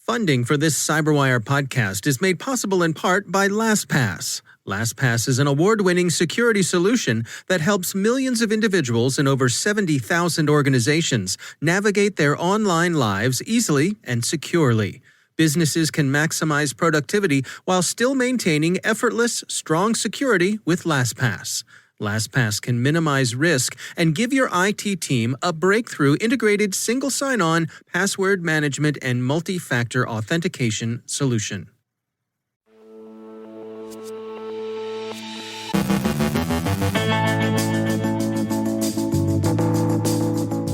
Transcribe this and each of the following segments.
Funding for this CyberWire podcast is made possible in part by LastPass. LastPass is an award-winning security solution that helps millions of individuals in over 70,000 organizations navigate their online lives easily and securely. Businesses can maximize productivity while still maintaining effortless, strong security with LastPass. LastPass can minimize risk and give your IT team a breakthrough integrated single sign-on, password management, and multi-factor authentication solution.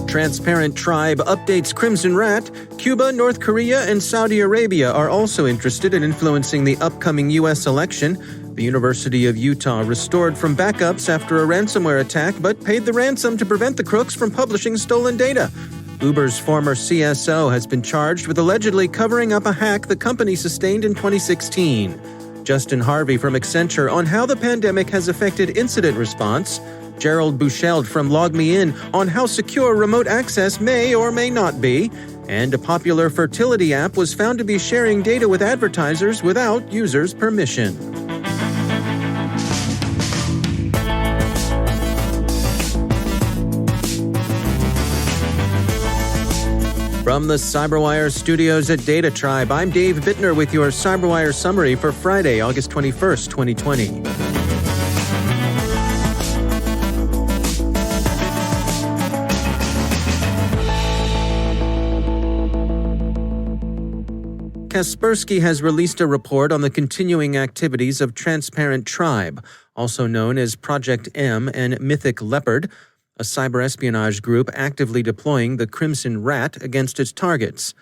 Transparent Tribe updates Crimson Rat. Cuba, North Korea, and Saudi Arabia are also interested in influencing the upcoming U.S. election. The University of Utah restored from backups after a ransomware attack, but paid the ransom to prevent the crooks from publishing stolen data. Uber's former CSO has been charged with allegedly covering up a hack the company sustained in 2016. Justin Harvey from Accenture on how the pandemic has affected incident response. Gerald Beuchelt from LogMeIn on how secure remote access may or may not be. And a popular fertility app was found to be sharing data with advertisers without users' permission. From the CyberWire studios at Data Tribe, I'm Dave Bittner with your CyberWire summary for Friday, August 21st, 2020. Kaspersky has released a report on the continuing activities of Transparent Tribe, also known as Project M and Mythic Leopard, a cyber espionage group actively deploying the Crimson Rat against its targets.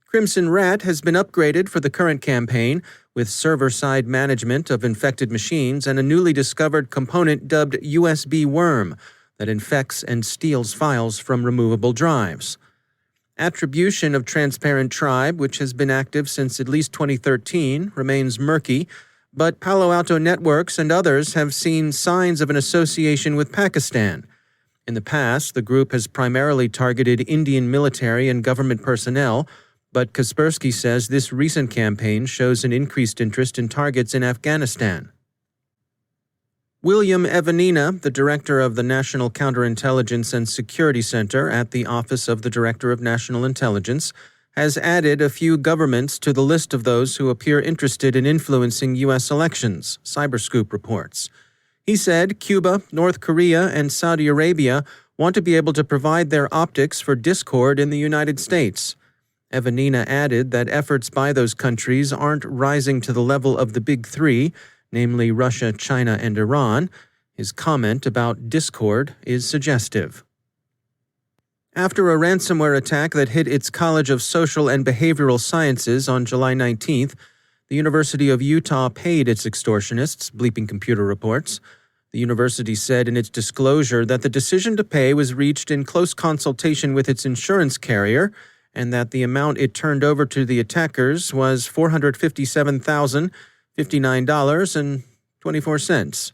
Crimson Rat has been upgraded for the current campaign with server-side management of infected machines and a newly discovered component dubbed USB Worm that infects and steals files from removable drives. Attribution of Transparent Tribe, which has been active since at least 2013, remains murky, but Palo Alto Networks and others have seen signs of an association with Pakistan. In the past, the group has primarily targeted Indian military and government personnel, but Kaspersky says this recent campaign shows an increased interest in targets in Afghanistan. William Evanina, the director of the National Counterintelligence and Security Center at the Office of the Director of National Intelligence, has added a few governments to the list of those who appear interested in influencing U.S. elections, Cyberscoop reports. He said Cuba, North Korea, and Saudi Arabia want to be able to provide their optics for discord in the United States. Evanina added that efforts by those countries aren't rising to the level of the Big Three, namely Russia, China, and Iran. His comment about discord is suggestive. After a ransomware attack that hit its College of Social and Behavioral Sciences on July 19th, the University of Utah paid its extortionists, Bleeping Computer reports. The university said in its disclosure that the decision to pay was reached in close consultation with its insurance carrier and that the amount it turned over to the attackers was $457,059.24.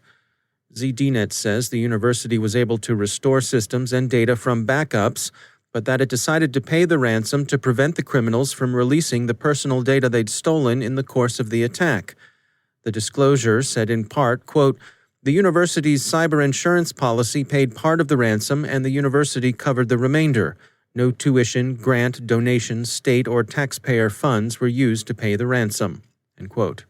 ZDNet says the university was able to restore systems and data from backups, but that it decided to pay the ransom to prevent the criminals from releasing the personal data they'd stolen in the course of the attack. The disclosure said in part, quote, "The university's cyber insurance policy paid part of the ransom and the university covered the remainder. No tuition, grant, donations, state, or taxpayer funds were used to pay the ransom." End quote.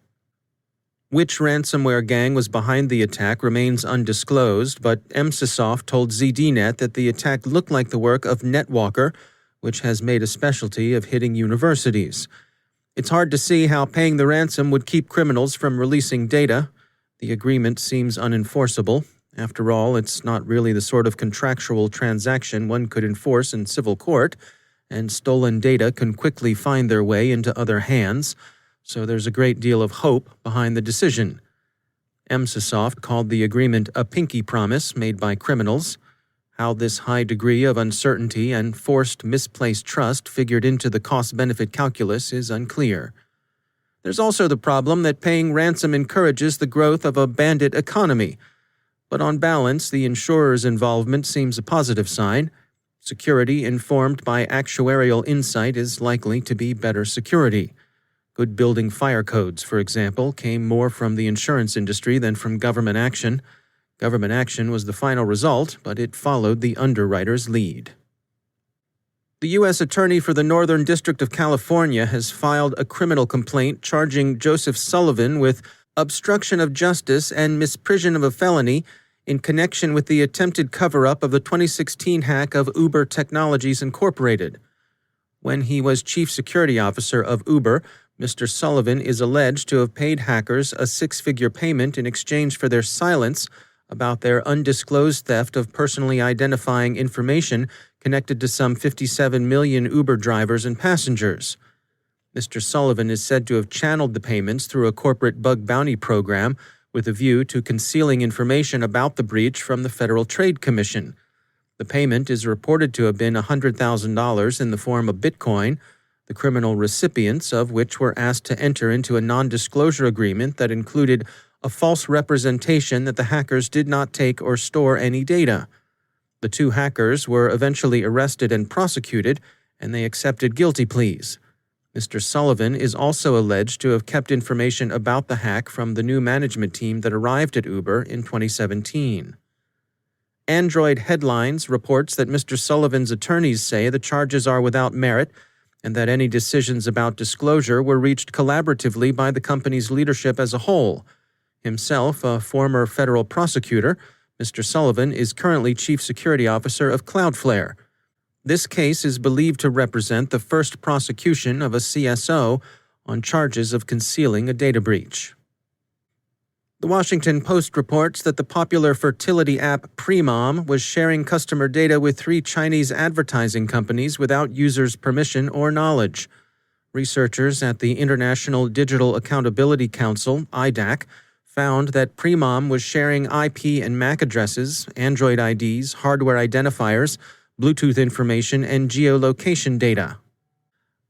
Which ransomware gang was behind the attack remains undisclosed, but Emsisoft told ZDNet that the attack looked like the work of NetWalker, which has made a specialty of hitting universities. It's hard to see how paying the ransom would keep criminals from releasing data. The agreement seems unenforceable. After all, it's not really the sort of contractual transaction one could enforce in civil court, and stolen data can quickly find their way into other hands. So there's a great deal of hope behind the decision. Emsisoft called the agreement a pinky promise made by criminals. How this high degree of uncertainty and forced misplaced trust figured into the cost-benefit calculus is unclear. There's also the problem that paying ransom encourages the growth of a bandit economy. But on balance, the insurer's involvement seems a positive sign. Security informed by actuarial insight is likely to be better security. Good building fire codes, for example, came more from the insurance industry than from government action. Government action was the final result, but it followed the underwriter's lead. The U.S. Attorney for the Northern District of California has filed a criminal complaint charging Joseph Sullivan with obstruction of justice and misprision of a felony in connection with the attempted cover-up of the 2016 hack of Uber Technologies Incorporated. When he was chief security officer of Uber, Mr. Sullivan is alleged to have paid hackers a six-figure payment in exchange for their silence about their undisclosed theft of personally identifying information connected to some 57 million Uber drivers and passengers. Mr. Sullivan is said to have channeled the payments through a corporate bug bounty program with a view to concealing information about the breach from the Federal Trade Commission. The payment is reported to have been $100,000 in the form of Bitcoin, the criminal recipients of which were asked to enter into a non-disclosure agreement that included a false representation that the hackers did not take or store any data. The two hackers were eventually arrested and prosecuted, and they accepted guilty pleas. Mr. Sullivan is also alleged to have kept information about the hack from the new management team that arrived at Uber in 2017. Android Headlines reports that Mr. Sullivan's attorneys say the charges are without merit and that any decisions about disclosure were reached collaboratively by the company's leadership as a whole. Himself a former federal prosecutor, Mr. Sullivan is currently chief security officer of Cloudflare. This case is believed to represent the first prosecution of a CSO on charges of concealing a data breach. The Washington Post reports that the popular fertility app Premom was sharing customer data with 3 Chinese advertising companies without users' permission or knowledge. Researchers at the International Digital Accountability Council, IDAC, found that Premom was sharing IP and MAC addresses, Android IDs, hardware identifiers, Bluetooth information, and geolocation data.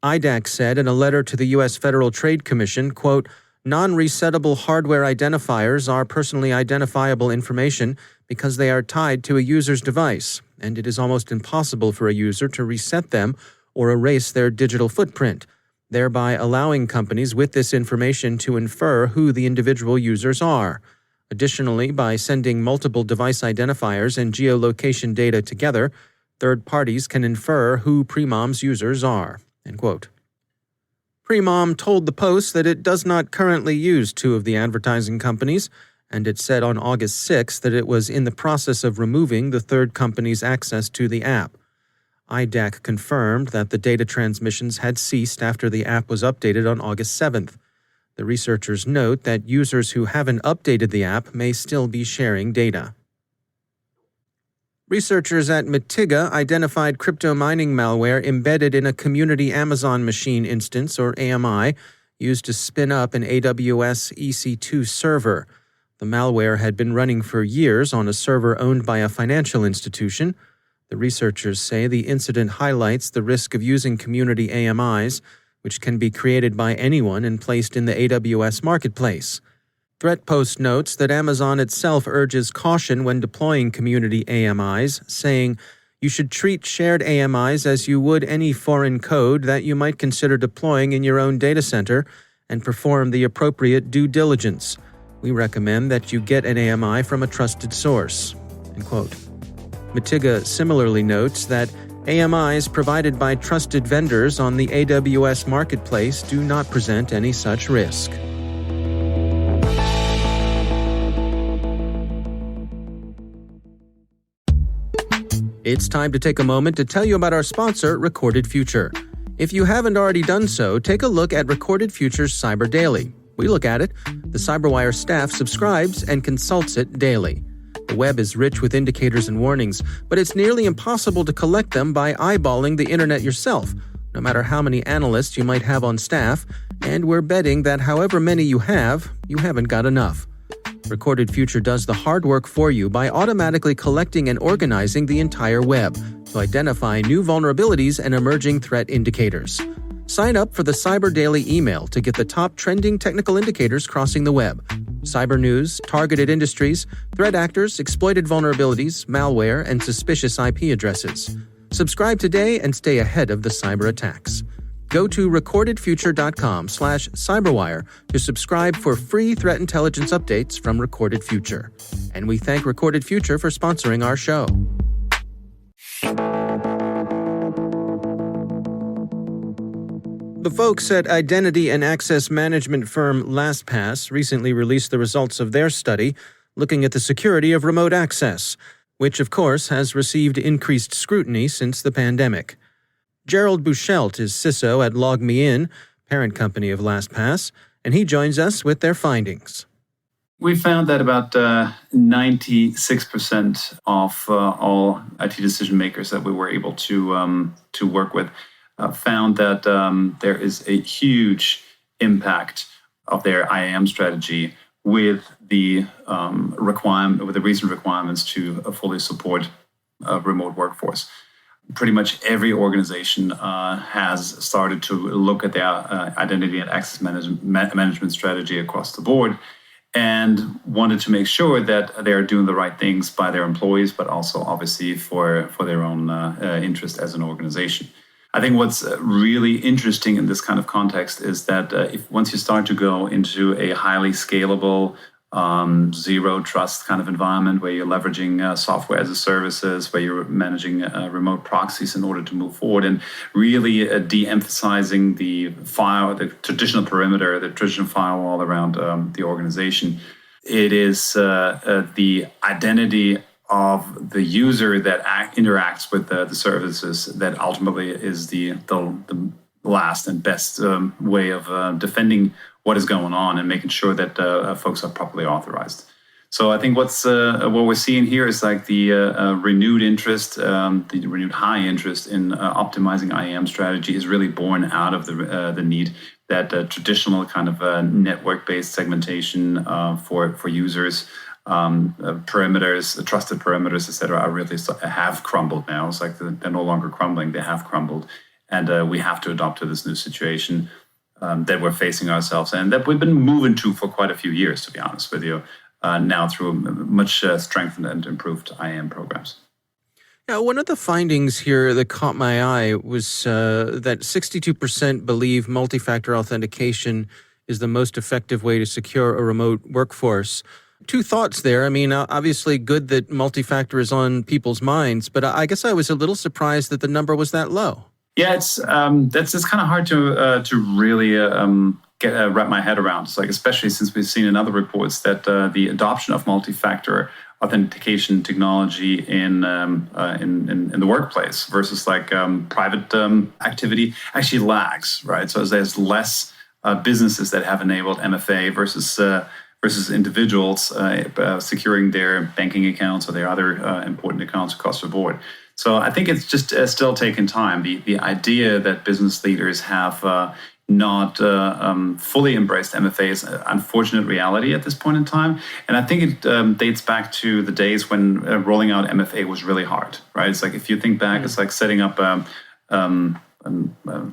IDAC said in a letter to the U.S. Federal Trade Commission, quote, "Non-resettable hardware identifiers are personally identifiable information because they are tied to a user's device, and it is almost impossible for a user to reset them or erase their digital footprint, thereby allowing companies with this information to infer who the individual users are. Additionally, by sending multiple device identifiers and geolocation data together, third parties can infer who Premom's users are." End quote. Premom told the Post that it does not currently use 2 of the advertising companies, and it said on August 6 that it was in the process of removing the third company's access to the app. IDAC confirmed that the data transmissions had ceased after the app was updated on August 7th. The researchers note that users who haven't updated the app may still be sharing data. Researchers at Mitiga identified crypto mining malware embedded in a community Amazon machine instance, or AMI, used to spin up an AWS EC2 server. The malware had been running for years on a server owned by a financial institution. The researchers say the incident highlights the risk of using community AMIs, which can be created by anyone and placed in the AWS marketplace. ThreatPost notes that Amazon itself urges caution when deploying community AMIs, saying, "You should treat shared AMIs as you would any foreign code that you might consider deploying in your own data center and perform the appropriate due diligence. We recommend that you get an AMI from a trusted source." End quote. Mitiga similarly notes that AMIs provided by trusted vendors on the AWS marketplace do not present any such risk. It's time to take a moment to tell you about our sponsor, Recorded Future. If you haven't already done so, take a look at Recorded Future's Cyber Daily. We look at it. The CyberWire staff subscribes and consults it daily. The web is rich with indicators and warnings, but it's nearly impossible to collect them by eyeballing the internet yourself, no matter how many analysts you might have on staff, and we're betting that however many you haven't got enough. Recorded Future does the hard work for you by automatically collecting and organizing the entire web to identify new vulnerabilities and emerging threat indicators. Sign up for the Cyber Daily email to get the top trending technical indicators crossing the web. Cyber news, targeted industries, threat actors, exploited vulnerabilities, malware, and suspicious IP addresses. Subscribe today and stay ahead of the cyber attacks. Go to recordedfuture.com/cyberwire to subscribe for free threat intelligence updates from Recorded Future. And we thank Recorded Future for sponsoring our show. The folks at identity and access management firm LastPass recently released the results of their study looking at the security of remote access, which, of course, has received increased scrutiny since the pandemic. Gerald Beuchelt is CISO at LogMeIn, parent company of LastPass, and he joins us with their findings. We found that about 96% of all IT decision makers that we were able to work with found that there is a huge impact of their IAM strategy with the recent requirements to fully support a remote workforce. Pretty much every organization has started to look at their identity and access management strategy across the board and wanted to make sure that they are doing the right things by their employees, but also obviously for their own interest as an organization. I think what's really interesting in this kind of context is that if once you start to go into a highly scalable, zero trust kind of environment where you're leveraging software as a services, where you're managing remote proxies in order to move forward and really de-emphasizing the traditional perimeter, the traditional firewall around the organization. It is the identity of the user that interacts with the services that ultimately is the last and best way of defending what is going on and making sure that folks are properly authorized. So I think what we're seeing here is like the renewed interest, the renewed high interest in optimizing IAM strategy is really born out of the need that traditional kind of network-based segmentation for users, perimeters, trusted perimeters, et cetera, are really have crumbled now. It's like they're no longer crumbling; they have crumbled, and we have to adapt to this new situation that we're facing ourselves and that we've been moving to for quite a few years, to be honest with you, now through much strengthened and improved IAM programs. Now, one of the findings here that caught my eye was that 62% believe multi-factor authentication is the most effective way to secure a remote workforce. Two thoughts there. I mean, obviously good that multi-factor is on people's minds, but I guess I was a little surprised that the number was that low. Yeah, it's kind of hard to really wrap my head around. It's like, especially since we've seen in other reports that the adoption of multi-factor authentication technology in the workplace versus like private activity actually lags, right? So there's less businesses that have enabled MFA versus individuals securing their banking accounts or their other important accounts across the board. So I think it's just still taking time. The idea that business leaders have not fully embraced MFA is an unfortunate reality at this point in time. And I think it dates back to the days when rolling out MFA was really hard, right? It's like, if you think back, it's like setting up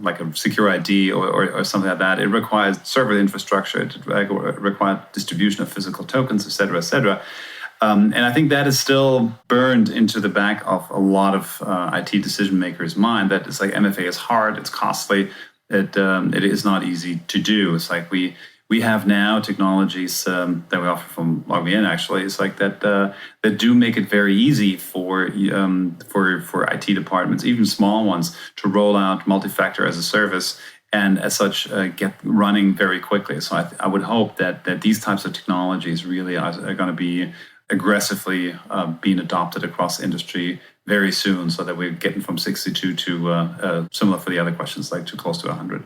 like a secure ID or something like that. It requires server infrastructure, it requires distribution of physical tokens, et cetera, et cetera. And I think that is still burned into the back of a lot of IT decision makers' mind, that it's like MFA is hard, it's costly, it is not easy to do. It's like we have now technologies that we offer from LogMeIn, actually. It's like that do make it very easy for IT departments, even small ones, to roll out multi-factor as a service and as such get running very quickly. So I would hope that these types of technologies really are going to be aggressively being adopted across the industry very soon, so that we're getting from 62 to similar for the other questions, like to close to 100.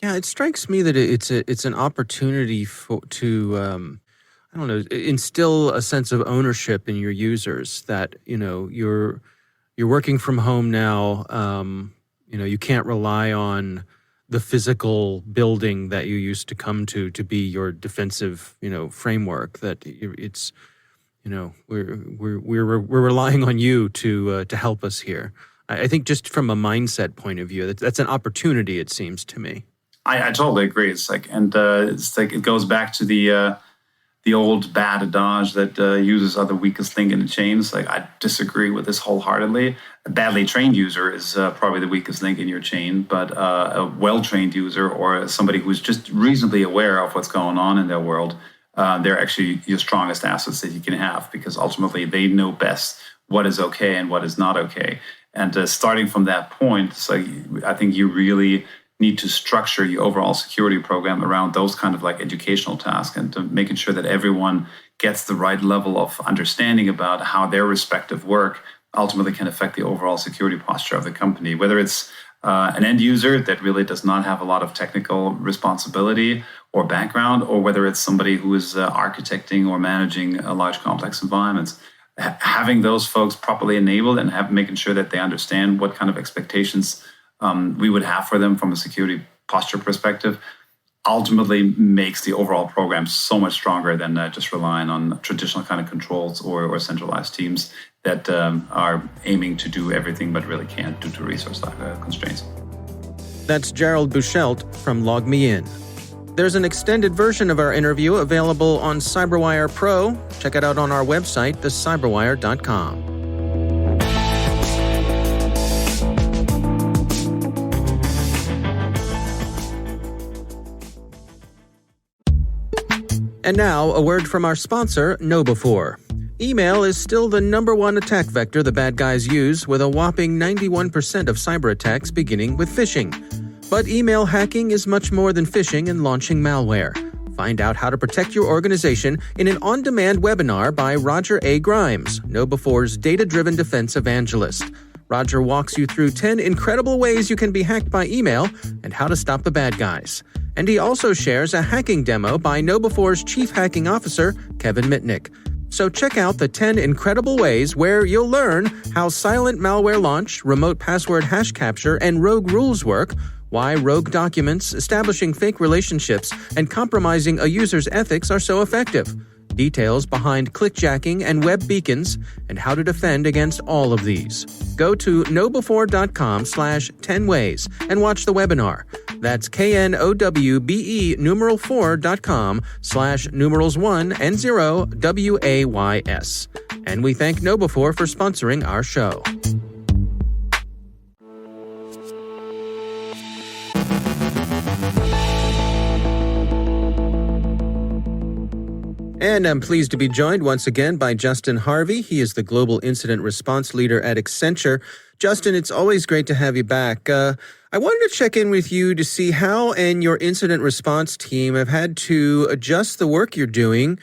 Yeah, it strikes me that it's an opportunity to instill a sense of ownership in your users. That you're working from home now. You can't rely on the physical building that you used to come to be your defensive framework. That it's we're relying on you to help us here. I think just from a mindset point of view, that's an opportunity. It seems to me. I totally agree. It's like, and it's like it goes back to the the old bad adage that users are the weakest link in the chain. It's like, I disagree with this wholeheartedly. A badly trained user is probably the weakest link in your chain, but a well-trained user or somebody who's just reasonably aware of what's going on in their world, they're actually your strongest assets that you can have, because ultimately they know best what is okay and what is not okay. And starting from that point, so I think you really need to structure your overall security program around those kind of like educational tasks, and to making sure that everyone gets the right level of understanding about how their respective work ultimately can affect the overall security posture of the company, whether it's an end user that really does not have a lot of technical responsibility or background, or whether it's somebody who is architecting or managing large complex environments. Having those folks properly enabled and making sure that they understand what kind of expectations we would have for them from a security posture perspective ultimately makes the overall program so much stronger than just relying on traditional kind of controls or centralized teams that are aiming to do everything but really can't due to resource constraints. That's Gerald Beuchelt from LogMeIn. There's an extended version of our interview available on CyberWire Pro. Check it out on our website, thecyberwire.com. And now, a word from our sponsor, KnowBe4. Email is still the #1 attack vector the bad guys use, with a whopping 91% of cyber attacks beginning with phishing. But email hacking is much more than phishing and launching malware. Find out how to protect your organization in an on-demand webinar by Roger A. Grimes, KnowBe4's data-driven defense evangelist. Roger walks you through 10 incredible ways you can be hacked by email and how to stop the bad guys. And he also shares a hacking demo by KnowBe4's Chief Hacking Officer, Kevin Mitnick. So check out the 10 incredible ways where you'll learn how silent malware launch, remote password hash capture, and rogue rules work, why rogue documents, establishing fake relationships, and compromising a user's ethics are so effective. Details behind clickjacking and web beacons, and how to defend against all of these. Go to knowbe4.com/10 ways and watch the webinar. That's knowbe4.com/1 and 0 WAYS. And we thank KnowBe4 for sponsoring our show. And I'm pleased to be joined once again by Justin Harvey. He is the Global Incident Response Leader at Accenture. Justin, it's always great to have you back. I wanted to check in with you to see how and your incident response team have had to adjust the work you're doing,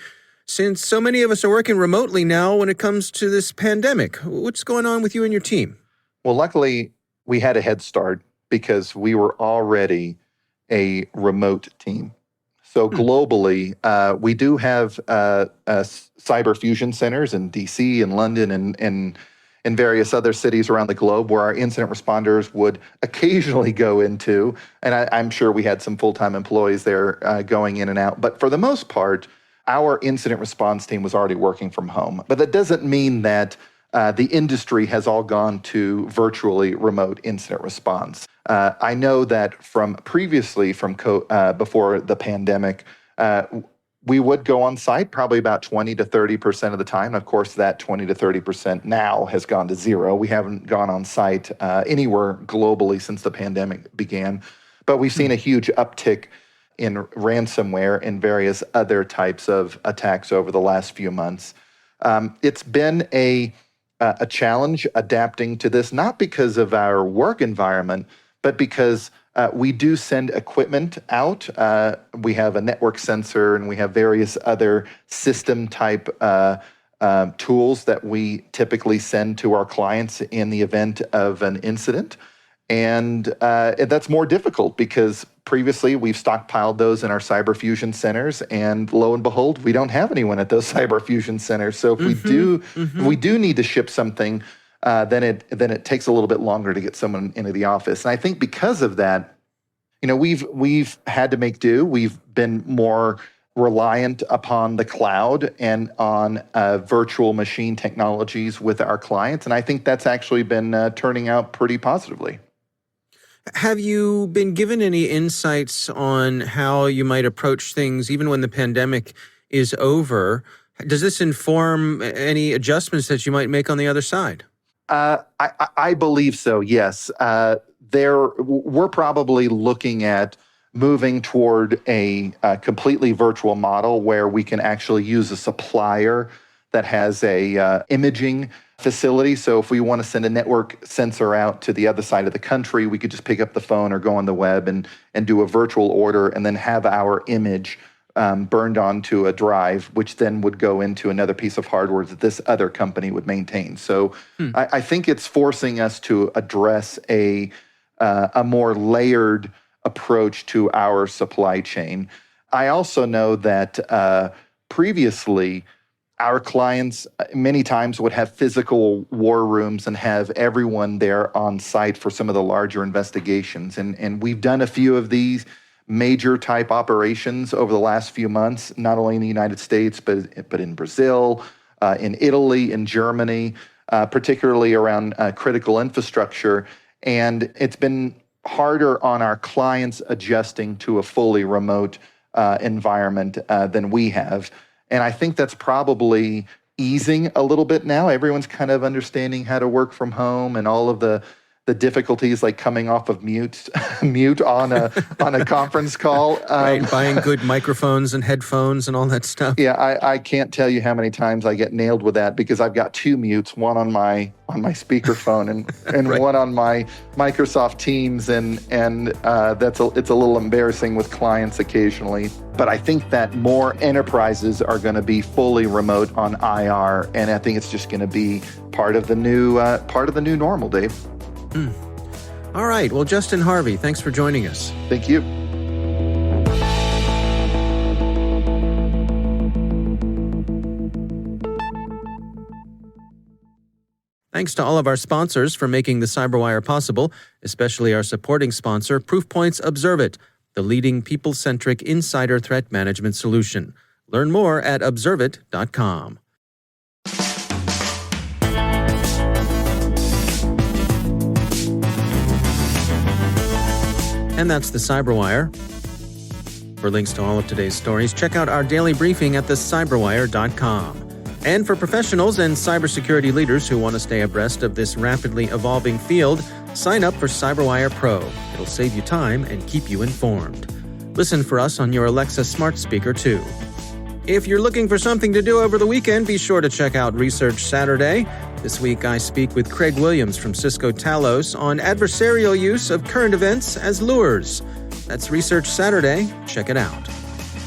since so many of us are working remotely now when it comes to this pandemic. What's going on with you and your team? Well, luckily, we had a head start because we were already a remote team. So globally, we do have cyber fusion centers in DC and London and in various other cities around the globe where our incident responders would occasionally go into. And I'm sure we had some full-time employees there going in and out. But for the most part, our incident response team was already working from home. But that doesn't mean that the industry has all gone to virtually remote incident response. I know that from previously, before the pandemic, we would go on site probably about 20 to 30% of the time. Of course, that 20 to 30% now has gone to zero. We haven't gone on site anywhere globally since the pandemic began. But we've seen a huge uptick in ransomware and various other types of attacks over the last few months. It's been a challenge adapting to this, not because of our work environment, but because we do send equipment out. We have a network sensor and we have various other system type tools that we typically send to our clients in the event of an incident. And that's more difficult because previously we've stockpiled those in our cyber fusion centers, and lo and behold, we don't have anyone at those cyber fusion centers. So if we do need to ship something, then it takes a little bit longer to get someone into the office. And I think because of that, we've had to make do. We've been more reliant upon the cloud and on virtual machine technologies with our clients. And I think that's actually been turning out pretty positively. Have you been given any insights on how you might approach things, even when the pandemic is over, does this inform any adjustments that you might make on the other side? I believe so, yes. We're probably looking at moving toward a completely virtual model where we can actually use a supplier that has a imaging facility. So if we want to send a network sensor out to the other side of the country, we could just pick up the phone or go on the web and do a virtual order and then have our image burned onto a drive, which then would go into another piece of hardware that this other company would maintain. So I think it's forcing us to address a more layered approach to our supply chain. I also know that previously, our clients many times would have physical war rooms and have everyone there on site for some of the larger investigations. And we've done a few of these major type operations over the last few months, not only in the United States, but in Brazil, in Italy, in Germany, particularly around critical infrastructure. And it's been harder on our clients adjusting to a fully remote environment than we have. And I think that's probably easing a little bit now. Everyone's kind of understanding how to work from home and all of the difficulties like coming off of mute on a conference call. Right, buying good microphones and headphones and all that stuff. Yeah, I can't tell you how many times I get nailed with that because I've got two mutes, one on my speakerphone and right. One on my Microsoft Teams, and it's a little embarrassing with clients occasionally. But I think that more enterprises are going to be fully remote on IR, and I think it's just going to be part of the new normal, Dave. All right. Well, Justin Harvey, thanks for joining us. Thank you. Thanks to all of our sponsors for making the CyberWire possible, especially our supporting sponsor, Proofpoint's Observit, the leading people-centric insider threat management solution. Learn more at observit.com. And that's the CyberWire. For links to all of today's stories, check out our daily briefing at thecyberwire.com. And for professionals and cybersecurity leaders who want to stay abreast of this rapidly evolving field, sign up for CyberWire Pro. It'll save you time and keep you informed. Listen for us on your Alexa smart speaker, too. If you're looking for something to do over the weekend, be sure to check out Research Saturday. This week, I speak with Craig Williams from Cisco Talos on adversarial use of current events as lures. That's Research Saturday. Check it out.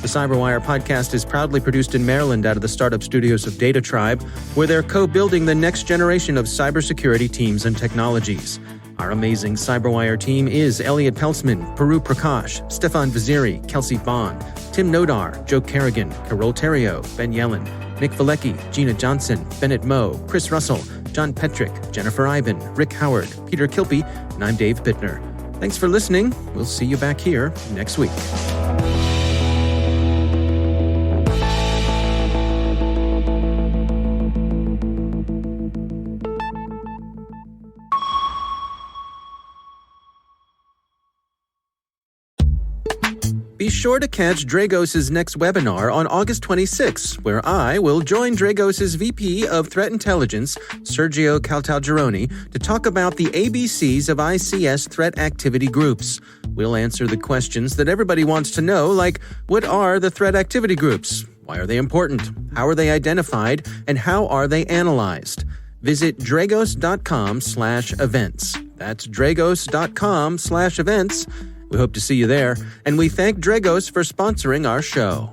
The CyberWire podcast is proudly produced in Maryland out of the startup studios of Data Tribe, where they're co-building the next generation of cybersecurity teams and technologies. Our amazing CyberWire team is Elliot Peltzman, Peru Prakash, Stefan Vaziri, Kelsey Bond, Tim Nodar, Joe Kerrigan, Carol Terrio, Ben Yellen, Nick Valecki, Gina Johnson, Bennett Moe, Chris Russell, John Petrick, Jennifer Iben, Rick Howard, Peter Kilpie, and I'm Dave Bittner. Thanks for listening. We'll see you back here next week. Be sure to catch Dragos' next webinar on August 26, where I will join Dragos' VP of Threat Intelligence, Sergio Caltagirone, to talk about the ABCs of ICS threat activity groups. We'll answer the questions that everybody wants to know, like what are the threat activity groups? Why are they important? How are they identified? And how are they analyzed? Visit dragos.com/events. That's dragos.com/events. We hope to see you there, and we thank Dragos for sponsoring our show.